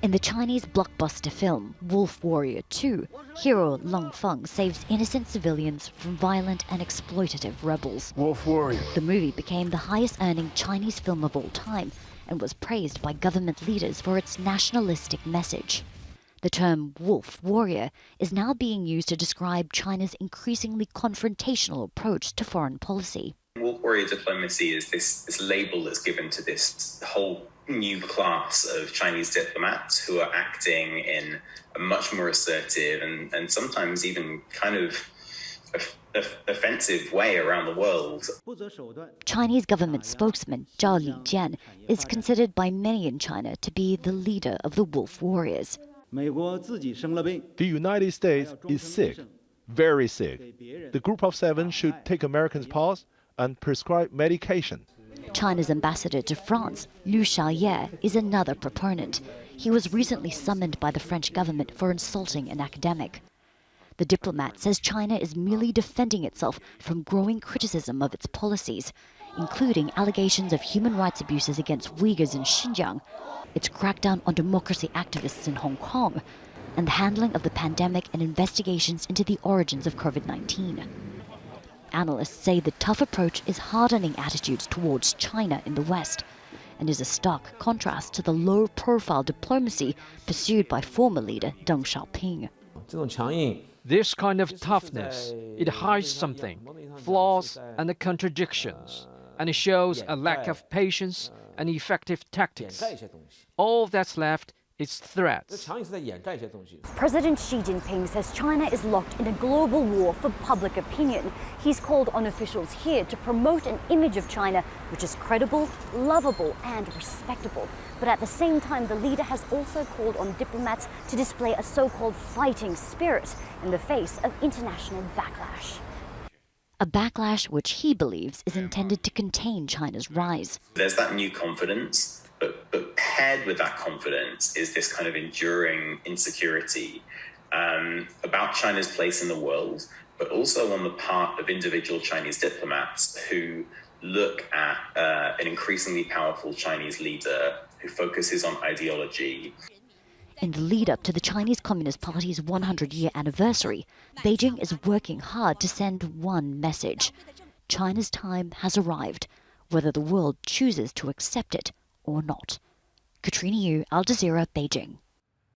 In the Chinese blockbuster film Wolf Warrior 2, hero Lung Feng saves innocent civilians from violent and exploitative rebels. Wolf Warrior. The movie became the highest-earning Chinese film of all time and was praised by government leaders for its nationalistic message. The term Wolf Warrior is now being used to describe China's increasingly confrontational approach to foreign policy. Wolf Warrior diplomacy is this label that's given to this whole new class of Chinese diplomats who are acting in a much more assertive and sometimes even kind of offensive way around the world. Chinese government spokesman Zhao Lijian is considered by many in China to be the leader of the Wolf Warriors. The United States is sick, very sick. The group of 7 should take Americans' pause and prescribe medication. China's ambassador to France, Liu Xiaoye, is another proponent. He was recently summoned by the French government for insulting an academic. The diplomat says China is merely defending itself from growing criticism of its policies, including allegations of human rights abuses against Uyghurs in Xinjiang, its crackdown on democracy activists in Hong Kong, and the handling of the pandemic and investigations into the origins of COVID-19. Analysts say the tough approach is hardening attitudes towards China in the West and is a stark contrast to the low-profile diplomacy pursued by former leader Deng Xiaoping. This kind of toughness, it hides something, flaws and contradictions, and it shows a lack of patience and effective tactics. All that's left is threats. President Xi Jinping says China is locked in a global war for public opinion. He's called on officials here to promote an image of China which is credible, lovable, and respectable. But at the same time, the leader has also called on diplomats to display a so-called fighting spirit in the face of international backlash. A backlash which he believes is intended to contain China's rise. There's that new confidence. But paired with that confidence is this kind of enduring insecurity about China's place in the world, but also on the part of individual Chinese diplomats who look at an increasingly powerful Chinese leader who focuses on ideology. In the lead-up to the Chinese Communist Party's 100-year anniversary, Beijing is working hard to send one message. China's time has arrived, whether the world chooses to accept it or not. Katrina Yu, Al Jazeera, Beijing.